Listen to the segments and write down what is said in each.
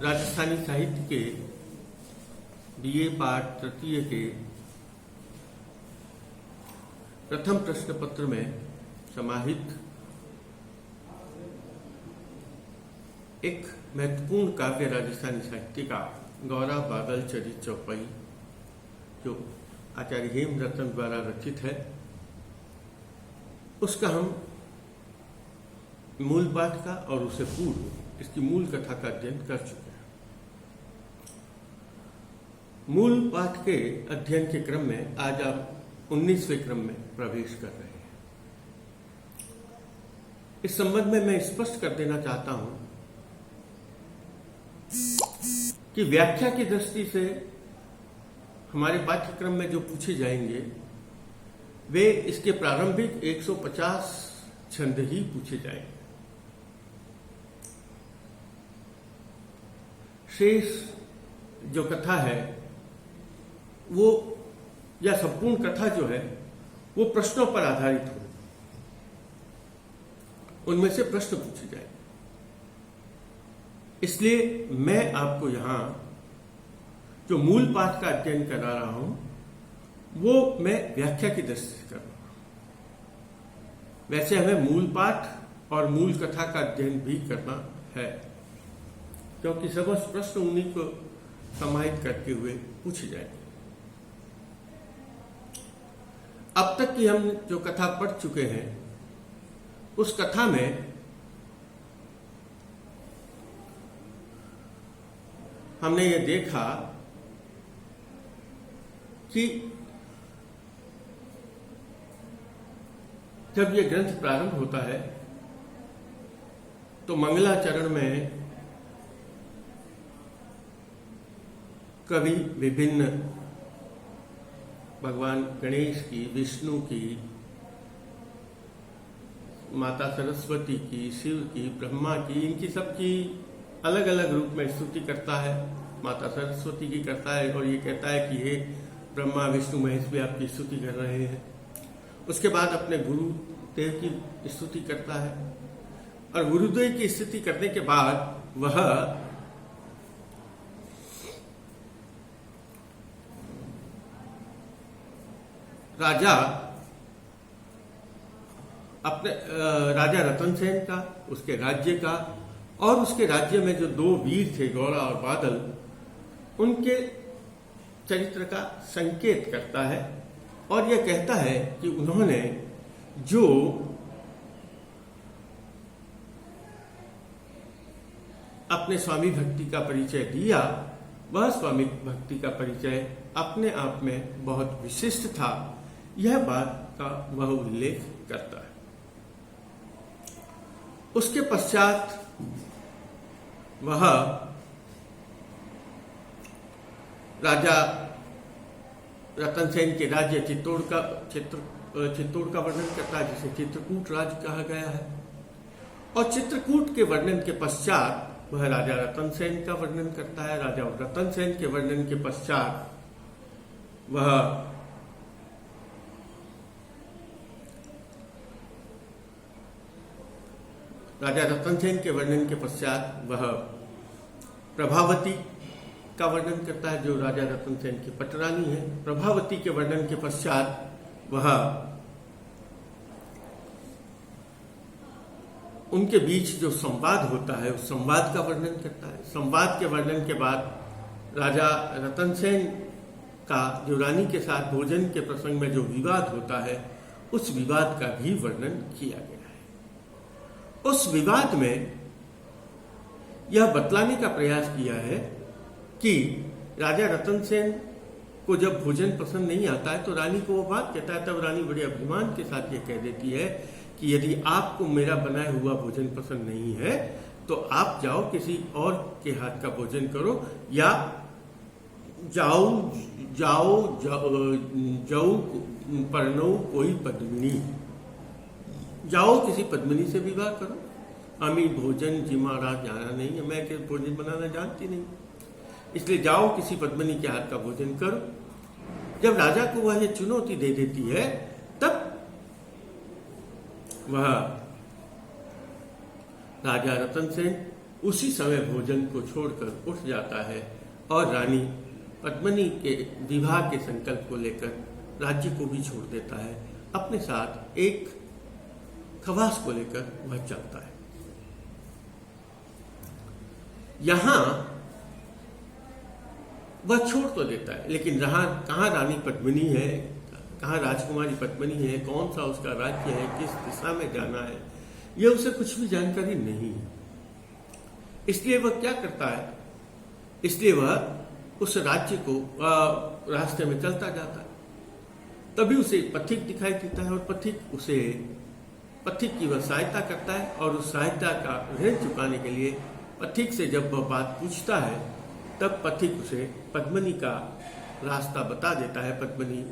राजस्थानी साहित्य के बीए पाठ तृतीय के प्रथम प्रश्न पत्र में समाहित एक महत्वपूर्ण काव्य राजस्थानी साहित्य का गौरा बादल चरित चौपाई जो आचार्य हेमरतन द्वारा रचित है, उसका हम मूल पाठ का और उससे पूर्व इसकी मूल कथा का अध्ययन कर चुके हैं। मूल पाठ के अध्ययन के क्रम में आज आप 19वें क्रम में प्रवेश कर रहे हैं। इस संबंध में मैं स्पष्ट कर देना चाहता हूं कि व्याख्या की दृष्टि से हमारे पाठ्यक्रम में जो पूछे जाएंगे वे इसके प्रारंभिक 150 छंद ही पूछे जाएंगे। शेष जो कथा है वो या संपूर्ण कथा जो है वो प्रश्नों पर आधारित हो, उनमें से प्रश्न पूछे जाएंगे। इसलिए मैं आपको यहां जो मूल पाठ का अध्ययन करा रहा हूं वो मैं व्याख्या की दृष्टि से कर रहा हूं। वैसे हमें मूल पाठ और मूल कथा का अध्ययन भी करना है, क्योंकि समस्त प्रश्न उन्हीं को समाहित करते हुए पूछे जाएंगे। अब तक की हम जो कथा पढ़ चुके हैं उस कथा में हमने ये देखा कि जब ये ग्रंथ प्रारंभ होता है तो मंगलाचरण में कवि विभिन्न भगवान गणेश की, विष्णु की, माता सरस्वती की, शिव की, ब्रह्मा की, इनकी सबकी अलग अलग रूप में स्तुति करता है। माता सरस्वती की करता है और ये कहता है कि हे ब्रह्मा विष्णु महेश भी आपकी स्तुति कर रहे हैं। उसके बाद अपने गुरुदेव की स्तुति करता है और गुरुदेव की स्तुति करने के बाद वह राजा अपने राजा रतन सेन का, उसके राज्य का और उसके राज्य में जो दो वीर थे गौरा और बादल, उनके चरित्र का संकेत करता है और यह कहता है कि उन्होंने जो अपने स्वामी भक्ति का परिचय दिया वह स्वामी भक्ति का परिचय अपने आप में बहुत विशिष्ट था, यह बात का वह उल्लेख करता है। उसके पश्चात वह राजा रतन सेन के राज्य चित्तौड़ का वर्णन करता है, जिसे चित्रकूट राज्य कहा गया है। और चित्रकूट के वर्णन के पश्चात वह राजा रतन सेन का वर्णन करता है। राजा रतन सेन के वर्णन के पश्चात वह राजा रतन सेन के वर्णन के पश्चात वह प्रभावती का वर्णन करता है, जो राजा रतन सेन की पटरानी है। प्रभावती के वर्णन के पश्चात वह उनके बीच जो संवाद होता है उस संवाद का वर्णन करता है। संवाद के वर्णन के बाद राजा रतन सेन का जो रानी के साथ भोजन के प्रसंग में जो विवाद होता है उस विवाद का भी वर्णन किया गया है। उस विवाद में यह बतलाने का प्रयास किया है कि राजा रतन सेन को जब भोजन पसंद नहीं आता है तो रानी को वो बात कहता है। तब रानी बड़े अभिमान के साथ ये कह देती है कि यदि आपको मेरा बनाया हुआ भोजन पसंद नहीं है तो आप जाओ किसी और के हाथ का भोजन करो, या जाओ जाओ जाओ परनो कोई पद्मिनी, जाओ किसी पद्मिनी से विवाह करो। अमी भोजन जिमा रात जाना नहीं है, मैं किस भोजन बनाना जानती नहीं, इसलिए जाओ किसी पद्मिनी के हाथ का भोजन करो। जब राजा को वह ये चुनौती दे देती है तब वह राजा रतन सेन उसी समय भोजन को छोड़कर उठ जाता है और रानी पद्मिनी के विवाह के संकल्प को लेकर राज्य को भी छोड़ देता है। अपने साथ एक खवास को लेकर वह चलता है। यहां वह छोड़ तो देता है, लेकिन कहाँ रानी पद्मिनी है, कहाँ राजकुमारी पद्मिनी है, कौन सा उसका राज्य है, किस दिशा में जाना है, यह उसे कुछ भी जानकारी नहीं है। इसलिए वह क्या करता है, इसलिए वह उस राज्य को रास्ते में चलता जाता है। तभी उसे पथिक दिखाई देता है और पथिक की वह सहायता करता है और उस सहायता का ऋण चुकाने के लिए पथिक से जब वह बात पूछता है तब पथिक उसे पद्मिनी का रास्ता बता देता है। पद्मिनी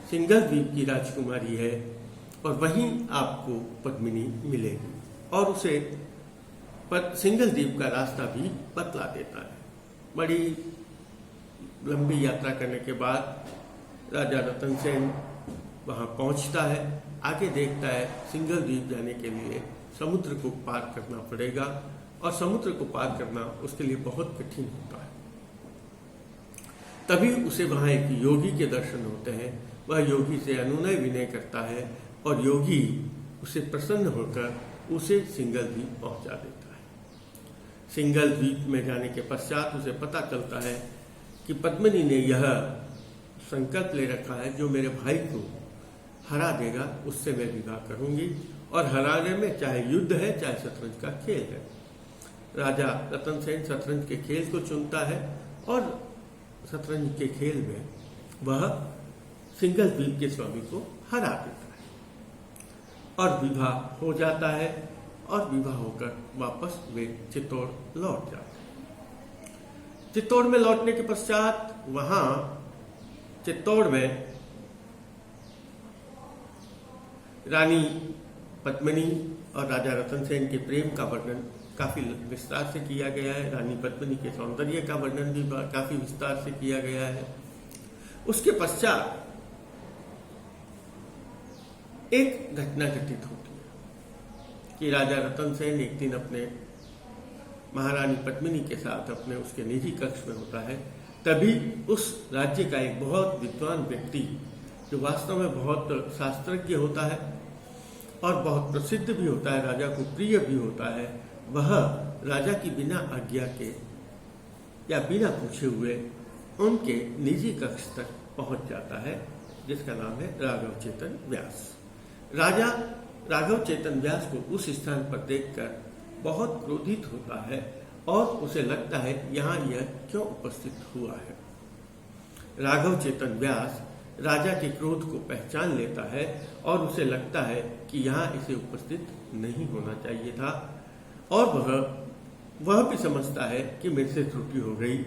सिंघल द्वीप की राजकुमारी है और वहीं आपको पद्मिनी मिलेगी और उसे सिंघल द्वीप का रास्ता भी बतला देता है। बड़ी लंबी यात्रा करने के बाद राजा रतन सेन वहां पहुंचता है। आगे देखता है सिंघल द्वीप जाने के लिए समुद्र को पार करना पड़ेगा और समुद्र को पार करना उसके लिए बहुत कठिन होता है। तभी उसे वहां एक योगी के दर्शन होते हैं। वह योगी से अनुनय विनय करता है और योगी उसे प्रसन्न होकर उसे सिंघल द्वीप पहुंचा देता है। सिंघल द्वीप में जाने के पश्चात उसे पता चलता है कि पद्मिनी ने यह संकल्प ले रखा है, जो मेरे भाई को हरा देगा उससे मैं विवाह करूंगी, और हराने में चाहे युद्ध है चाहे शतरंज का खेल है। राजा रतन सेन शतरंज के खेल को चुनता है और शतरंज के खेल में वह सिंघल द्वीप के स्वामी को हरा देता है और विवाह हो जाता है और विवाह होकर वापस वे चित्तौड़ लौट जाते हैं। चित्तौड़ में लौटने के पश्चात वहां चित्तौड़ में रानी पद्मिनी और राजा रतन सेन के प्रेम का वर्णन काफी विस्तार से किया गया है। रानी पद्मिनी के सौंदर्य का वर्णन भी काफी विस्तार से किया गया है। उसके पश्चात एक घटना घटित होती है कि राजा रतन सेन एक दिन अपने महारानी पद्मिनी के साथ अपने उसके निजी कक्ष में होता है। तभी उस राज्य का एक बहुत विद्वान व्यक्ति, जो वास्तव में बहुत शास्त्रज्ञ होता है और बहुत प्रसिद्ध भी होता है, राजा को प्रिय भी होता है, वह राजा की बिना आज्ञा के या बिना पूछे हुए उनके निजी कक्ष तक पहुंच जाता है, जिसका नाम है राघव चेतन व्यास। राजा राघव चेतन व्यास को उस स्थान पर देखकर बहुत क्रोधित होता है और उसे लगता है यहाँ यह क्यों उपस्थित हुआ है। राघव चेतन व्यास राजा के क्रोध को पहचान लेता है और उसे लगता है कि यहाँ इसे उपस्थित नहीं होना चाहिए था, और वह भी समझता है कि मेरे से त्रुटि हो गई,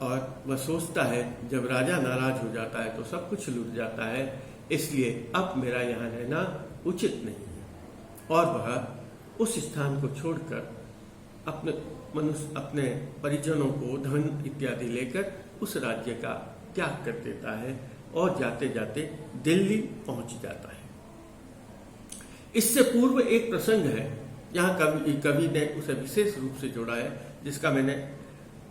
और वह सोचता है जब राजा नाराज हो जाता है तो सब कुछ लूट जाता है, इसलिए अब मेरा यहाँ रहना उचित नहीं है। और वह उस स्थान को छोड़कर अपने परिजनों को धन इत्यादि लेकर उस राज्य का त्याग कर देता है और जाते जाते दिल्ली पहुंच जाता है। इससे पूर्व एक प्रसंग है, यहाँ कवि ने उसे विशेष रूप से जोड़ा है, जिसका मैंने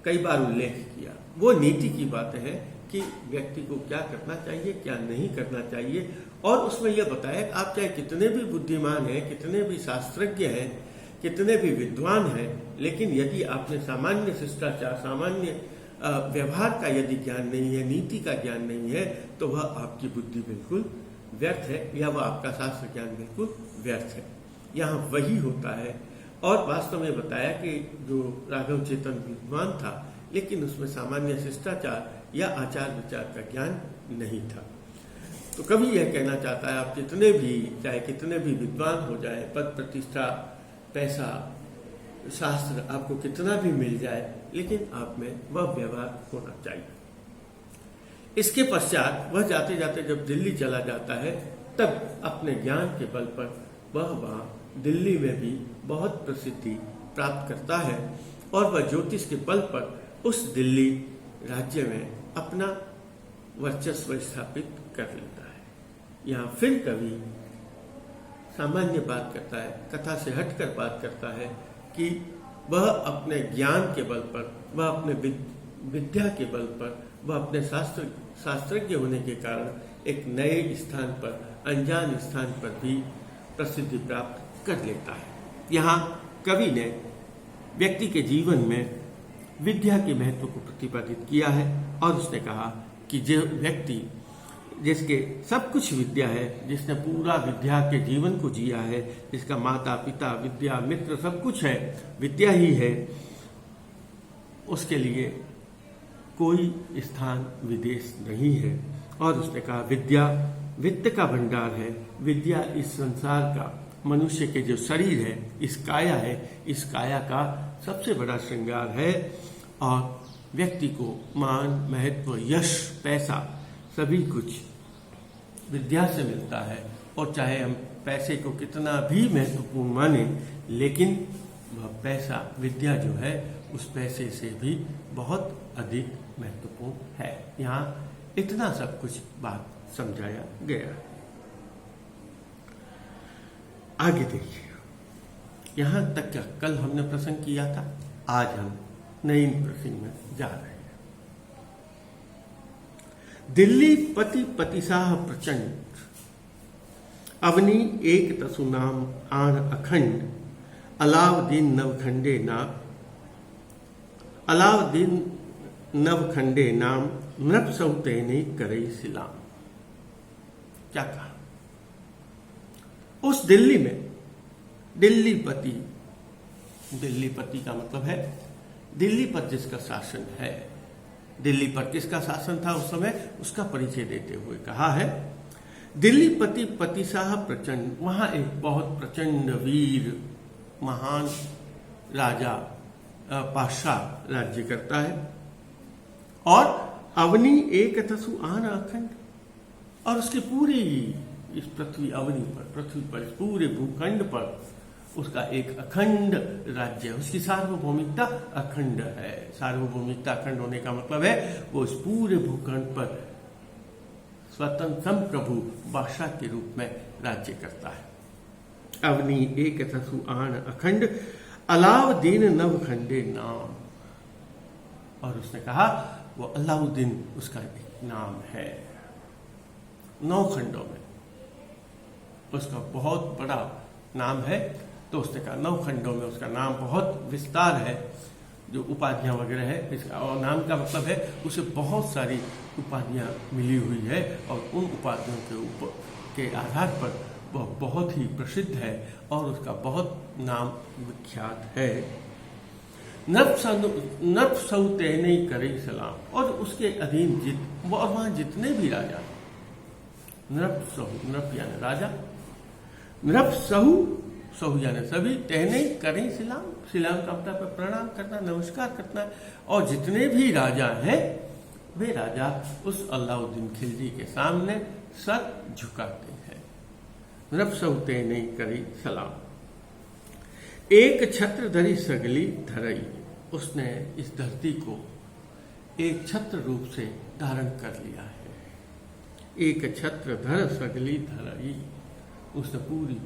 कई बार उल्लेख किया। वो नीति की बातें हैं कि व्यक्ति को क्या करना चाहिए, क्या नहीं करना चाहिए, और उसमें यह बताया आप चाहे कितने भी बुद्धिमान हैं, कितने भी शास्त्रज्ञ हैं, कितने भी विद्वान हैं, लेकिन यदि आपने सामान्य शिष्टाचार, सामान्य व्यवहार का यदि ज्ञान नहीं है, नीति का ज्ञान नहीं है, तो वह आपकी बुद्धि बिल्कुल व्यर्थ है, या वह आपका शास्त्र ज्ञान बिल्कुल व्यर्थ है। यहाँ वही होता है। और वास्तव में बताया कि जो राघव चेतन विद्वान था, लेकिन उसमें सामान्य शिष्टाचार या आचार विचार का ज्ञान नहीं था। तो कवि यह कहना चाहता है, आप जितने भी चाहे कितने भी विद्वान हो जाए, पद प्रतिष्ठा, पैसा, शास्त्र आपको कितना भी मिल जाए, लेकिन आप में वह व्यवहार होना चाहिए। इसके पश्चात वह जाते जाते जब दिल्ली चला जाता है, तब अपने ज्ञान के बल पर वह वहाँ दिल्ली में भी बहुत प्रसिद्धि प्राप्त करता है और वह ज्योतिष के बल पर उस दिल्ली राज्य में अपना वर्चस्व स्थापित कर लेता है। यहाँ फिर कवि सामान्य बात करता है, कथा से हटकर बात करता है कि वह अपने ज्ञान के बल पर, वह अपने विद्या के बल पर, वह अपने शास्त्रज्ञ होने के कारण एक नए स्थान पर, अनजान स्थान पर भी प्रसिद्धि प्राप्त कर लेता है। यहाँ कवि ने व्यक्ति के जीवन में विद्या के महत्व को प्रतिपादित किया है और उसने कहा कि जो व्यक्ति जिसके सब कुछ विद्या है, जिसने पूरा विद्या के जीवन को जिया है, जिसका माता पिता विद्या मित्र सब कुछ है, विद्या ही है, उसके लिए कोई स्थान विदेश नहीं है। और उसने कहा विद्या वित्त का भंडार है, विद्या इस संसार का, मनुष्य के जो शरीर है, इस काया है, इस काया का सबसे बड़ा श्रृंगार है और व्यक्ति को मान, महत्व, यश, पैसा सभी कुछ विद्या से मिलता है। और चाहे हम पैसे को कितना भी महत्वपूर्ण माने, लेकिन वह पैसा, विद्या जो है, उस पैसे से भी बहुत अधिक महत्वपूर्ण है। यहाँ इतना सब कुछ बात समझाया गया। आगे देखिए, यहां तक क्या कल हमने प्रसंग किया था, आज हम नई प्रसंग में जा रहे हैं। दिल्ली पति पतिसाह प्रचंड, अवनी एक तसु नाम आन अखंड, अलाउद्दीन नवखंडे नाम, अलाउद्दीन नवखंडे नाम, नृप सौतेने करई सिलाम। क्या कहा? उस दिल्ली में दिल्ली पति का मतलब है दिल्ली पर जिसका शासन है। दिल्ली पर किसका शासन था उस समय, उसका परिचय देते हुए कहा है दिल्ली पति पतिसाह प्रचंड। वहां एक बहुत प्रचंड वीर महान राजा पातशाह राज्य करता है। और अवनी एक तसु आन अखंड, और उसकी पूरी इस पृथ्वी अवनी पर, पृथ्वी पर, इस पूरे भूखंड पर उसका एक अखंड राज्य है। उसकी सार्वभौमिकता अखंड है। सार्वभौमिकता अखंड होने का मतलब है वो इस पूरे भूखंड पर स्वतंत्र प्रभु बादशाह के रूप में राज्य करता है। अवनी एक तसु आन अखंड, अलाउद्दीन नवखंडे नाम। और उसने कहा वो अलाउद्दीन उसका एक नाम है। 9 खंडों में उसका बहुत बड़ा नाम है। तो उसने कहा 9 खंडों में उसका नाम बहुत विस्तार है, जो उपाधियां वगैरह है इसका। और नाम का मतलब है उसे बहुत सारी उपाधियां मिली हुई है और उन उपाधियों के आधार पर वह बहुत ही प्रसिद्ध है और उसका बहुत नाम विख्यात है। नृप सौतेने करे सलाम। और उसके अधीन और वहां जितने भी राजा, नृप सहु, नृप यानी राजा, नृप सहु यानी सभी, तेने करें सिलाम। सिलाम का मतलब प्रणाम करना, नमस्कार करना। और जितने भी राजा हैं वे राजा उस अलाउद्दीन खिलजी के सामने सर झुकाते हैं। नृप सहु तेने करें सलाम। एक छत्र धरी सगली धरई। उसने इस धरती को एक छत्र रूप से धारण कर लिया है। एक छत्र धर सगली धरई। उसने पूरी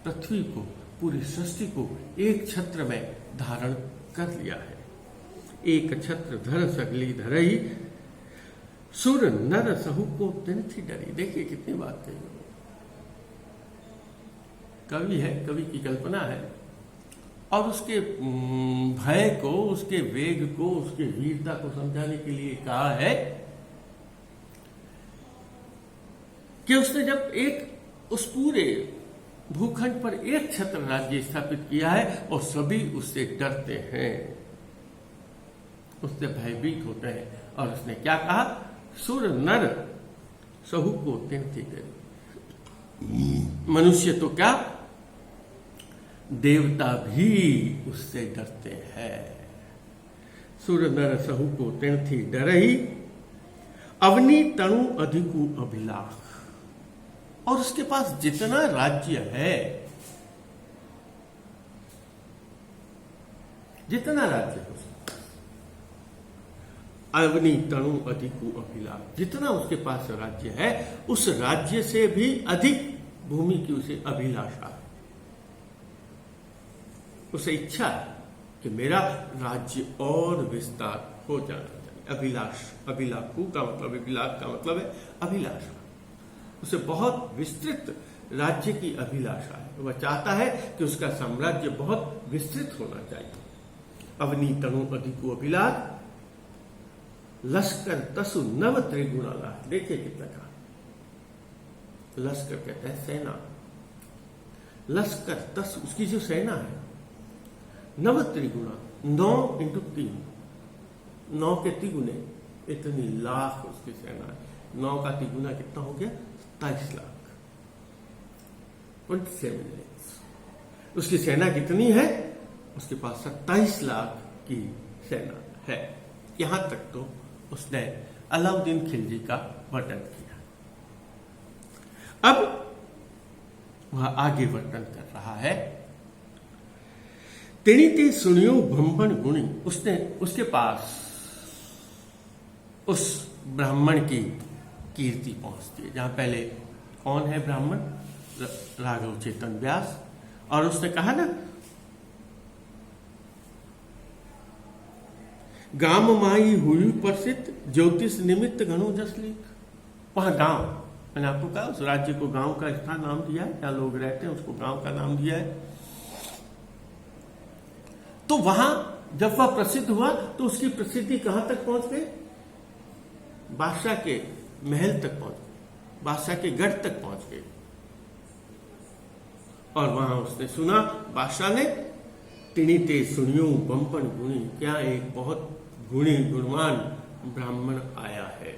पृथ्वी को, पूरी सृष्टि को एक छत्र में धारण कर लिया है। एक छत्र धर सगली धरई, सुर नर सहु को दिन थी डरी। देखिए कितनी बात कही। कवि है, कवि की कल्पना है और उसके भय को, उसके वेग को, उसके वीरता को समझाने के लिए कहा है कि उसने जब एक उस पूरे भूखंड पर एक छत्र राज्य स्थापित किया है और सभी उससे डरते हैं, उससे भयभीत होते हैं। और उसने क्या कहा? सुर नर सहु को तिनती डरी। मनुष्य तो क्या, देवता भी उससे डरते हैं। सुर नर सहु को तिनती डरही, अवनी तणु अधिकु अभिलाष। और उसके पास जितना राज्य है, जितना राज्य है, अवनी तणु अधिकु अभिलाष, जितना उसके पास राज्य है उस राज्य से भी अधिक भूमि की उसे अभिलाषा है, उसे इच्छा है। कि मेरा राज्य और विस्तार हो जाना चाहिए। अभिलाष, अभिलाखू का मतलब, अभिलाष का मतलब है अभिलाषा। उसे बहुत विस्तृत राज्य की अभिलाषा है। वह चाहता है कि उसका साम्राज्य बहुत विस्तृत होना चाहिए। अवनी तनु अधिको अभिलाष, लश्कर तसु नव त्रिगुणाला। देखिए कितना कहा, लश्कर कहते हैं सेना, लश्कर तसु उसकी जो सेना है, नव त्रिगुणा 9 × 3, 9 के तिगुने, इतनी लाख उसकी सेना है। 9 का तिगुना कितना हो गया? 27 लाख, 27 lakhs। उसकी सेना कितनी है? उसके पास 27 लाख की सेना है। यहां तक तो उसने अलाउद्दीन खिलजी का वर्णन किया। अब वह आगे वर्णन कर रहा है। तेणीते सुनियो ब्रह्मण गुणी, उसने उसके पास उस ब्राह्मण की कीर्ति पहुंचती है। जहां पहले कौन है ब्राह्मण? राघव चेतन व्यास। और उसने कहा ना, गांव माई हुई प्रसिद्ध, ज्योतिष निमित्त घणो जस लेख। वहां गांव, मैंने आपको कहा उस राज्य को गांव का स्थान नाम दिया है, क्या लोग रहते हैं उसको गांव का नाम दिया है। तो वहां जब वह प्रसिद्ध हुआ तो उसकी प्रसिद्धि कहां तक पहुंच गई? बादशाह के महल तक पहुंच गई, बादशाह के गढ़ तक पहुंच गई। और वहां उसने सुना, बादशाह ने, तिणीते सुनियो बम्पन गुणी, क्या एक बहुत गुणी गुणवान ब्राह्मण आया है।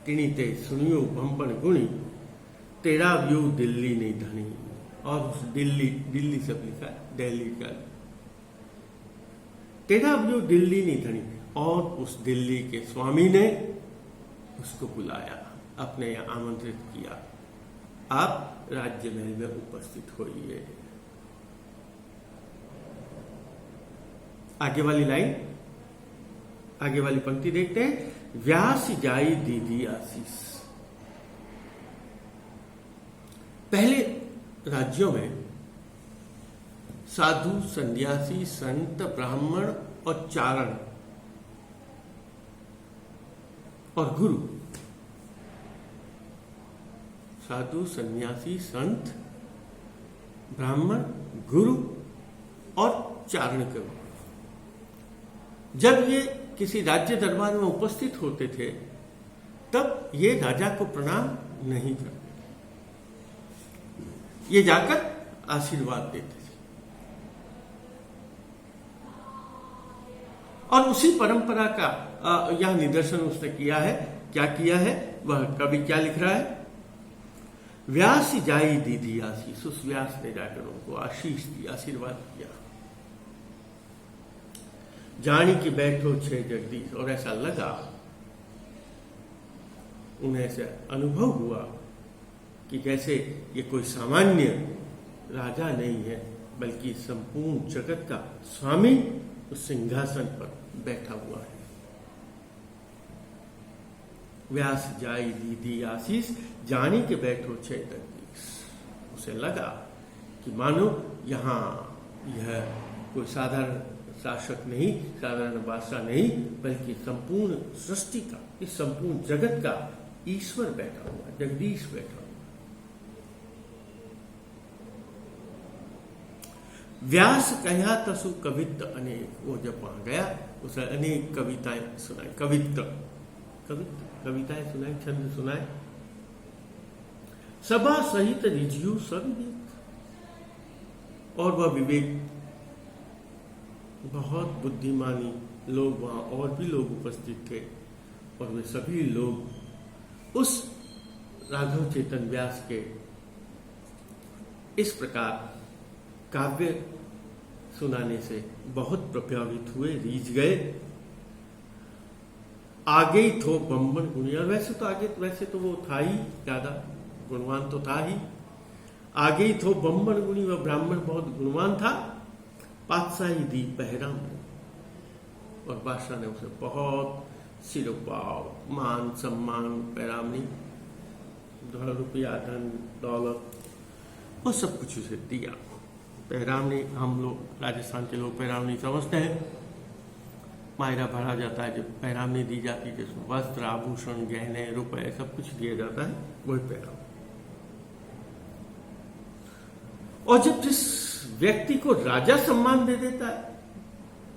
तिणीते सुनियो बम्पन गुणी, तेरा व्यू दिल्ली नहीं धनी। और उस दिल्ली, दिल्ली सब लिखा है, दिल्ली का, तेरा व्यू दिल्ली नहीं धनी। और उस दिल्ली के स्वामी ने उसको बुलाया, अपने यहाँ आमंत्रित किया, आप राज्य महल में उपस्थित होइए। आगे वाली लाइन, आगे वाली पंक्ति देखते हैं। व्यास जाई दीदी आशीष। पहले राज्यों में साधु, संन्यासी, संत, ब्राह्मण और चारण और गुरु, साधु, सन्यासी, संत, ब्राह्मण, गुरु और चारण के रूप। जब ये किसी राज्य दरबार में उपस्थित होते थे तब ये राजा को प्रणाम नहीं करते, ये जाकर आशीर्वाद देते थे। और उसी परंपरा का यह निदर्शन उसने किया है। क्या किया है? वह कवि क्या लिख रहा है? व्यास जाई दीदी आशीष, उस व्यास ने जाकर उनको आशीष दी, आशीर्वाद किया। जानी कि बैठो छे जगदीश, और ऐसा लगा, उन्हें ऐसा अनुभव हुआ कि जैसे ये कोई सामान्य राजा नहीं है, बल्कि संपूर्ण जगत का स्वामी उस सिंहासन पर बैठा हुआ है। व्यास जाई दीदी आशीष, जानी के बैठो छे जगदीश। उसे लगा कि मानो यहाँ यह कोई साधारण शासक नहीं, साधारण बादशाह नहीं, बल्कि संपूर्ण सृष्टि का, इस संपूर्ण जगत का ईश्वर बैठा हुआ, जगदीश बैठा हुआ। व्यास कहा तसु कवित्त अनेक। वो जब वहां गया उसे अनेक कविताएं सुनाई, कविताएं सुनाई, छंद सुनाए। सभा सहित रिझियु सविवेक, और वह विवेक, बहुत बुद्धिमानी लोग वहां और भी लोग उपस्थित थे, और वे सभी लोग उस राघव चेतन व्यास के इस प्रकार काव्य सुनाने से बहुत प्रभावित हुए, रीझ गए। आगे ही थो ब्राह्मण गुणी, और वैसे तो वो था ही, ज्यादा गुणवान तो था ही। आगे ही थो ब्राह्मण गुणी, वह ब्राह्मण बहुत गुणवान था। पातशाही दी पहराम, और बादशाह ने उसे बहुत सिरोपाव, मान सम्मान, पैरामनी, रुपया, धन, दौलत, वो सब कुछ उसे दिया। पैरावनी, हम लोग राजस्थान के लोग पैरावनी समझते हैं। मायरा भरा जाता है, जब पैरावनी दी जाती है जिसमें वस्त्र, आभूषण, गहने, रुपए सब कुछ दिया जाता है, वही पैरावनी। और जब जिस व्यक्ति को राजा सम्मान दे देता है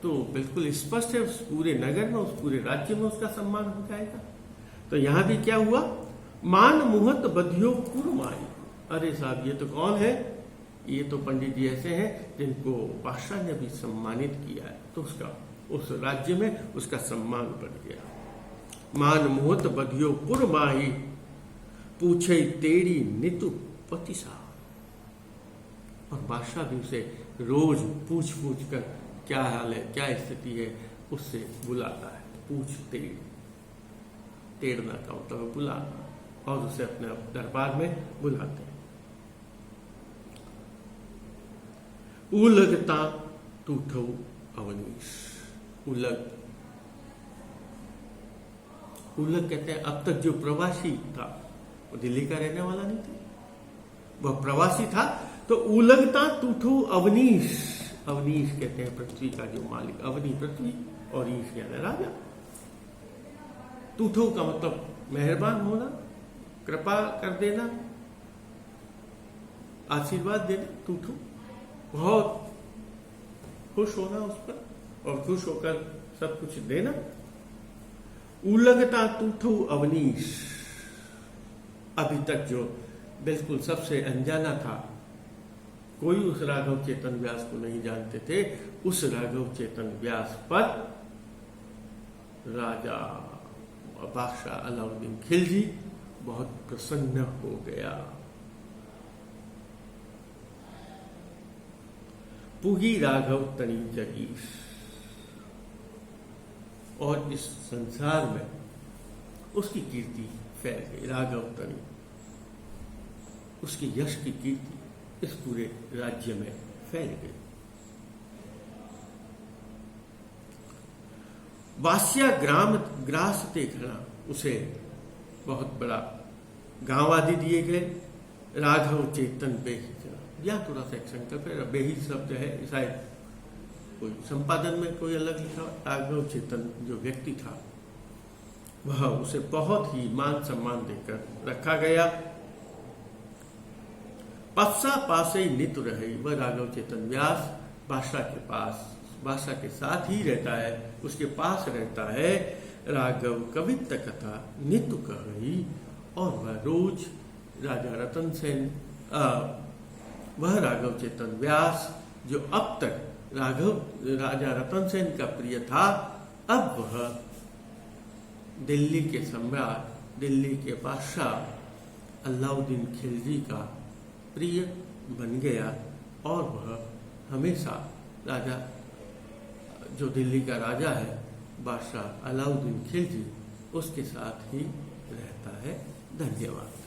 तो बिल्कुल स्पष्ट है उस पूरे नगर में, उस पूरे राज्य में उसका सम्मान हो जाएगा। तो यहां भी क्या हुआ, मान मुहत बधियो कुरमाई। अरे साहब, ये तो कौन है? ये तो पंडित जी ऐसे हैं जिनको बादशाह ने भी सम्मानित किया है, तो उसका उस राज्य में उसका सम्मान बढ़ गया। मान मुहत बधियो कुरमाई, पूछे तेरी नितु पतिसा। और बादशाह भी उसे रोज पूछ पूछ कर क्या हाल है, क्या स्थिति है, उससे बुलाता है। पूछ तेड़ना का मतलब बुलाना, और उसे अपने दरबार में बुलाते हैं। उलगता टूठो अवनीश। उलग कहते हैं, अब तक जो प्रवासी था वो दिल्ली का रहने वाला नहीं था, वह प्रवासी था। तो उलगता टूठो अवनीश। अवनीश कहते हैं पृथ्वी का जो मालिक, अवनी पृथ्वी और ईश यानी राजा। टूठो का मतलब मेहरबान होना, कृपा कर देना, आशीर्वाद देना। टूठो बहुत खुश होना उस पर और खुश होकर सब कुछ देना। उलगता टूठो अवनीश। अभी तक जो बिल्कुल सबसे अनजाना था, कोई उस राघव चेतन व्यास को नहीं जानते थे, उस राघव चेतन व्यास पर राजा बादशाह अलाउद्दीन खिलजी बहुत प्रसन्न हो गया। पुगी राघव तनी जगीश। और इस संसार में उसकी कीर्ति फैल गई। राघव तनी, उसकी यश की कीर्ति इस पूरे राज्य में फैल गई। वास्या ग्राम ग्रास देखना, उसे बहुत बड़ा गांव आदि दिए गए। राघव चेतन बेही, या थोड़ा सा एक संकल्प है, बेही शब्द है शायद कोई संपादन में कोई अलग लिखा। राघव चेतन जो व्यक्ति था वह, उसे बहुत ही मान सम्मान देकर रखा गया। पस्सा पासे नित रहे। वह राघव चेतन व्यास बादशाह के पास, बादशाह के साथ ही रहता है, उसके पास रहता है। राघव कवित्त कथा नित कही। और वह रोज राजा रतन सेन, वह राघव चेतन व्यास जो अब तक राजा रतन सेन का प्रिय था, अब वह दिल्ली के सम्राट, दिल्ली के बादशाह अलाउद्दीन खिलजी का प्रिय बन गया। और वह हमेशा राजा, जो दिल्ली का राजा है बादशाह अलाउद्दीन खिलजी, उसके साथ ही रहता है। धन्यवाद।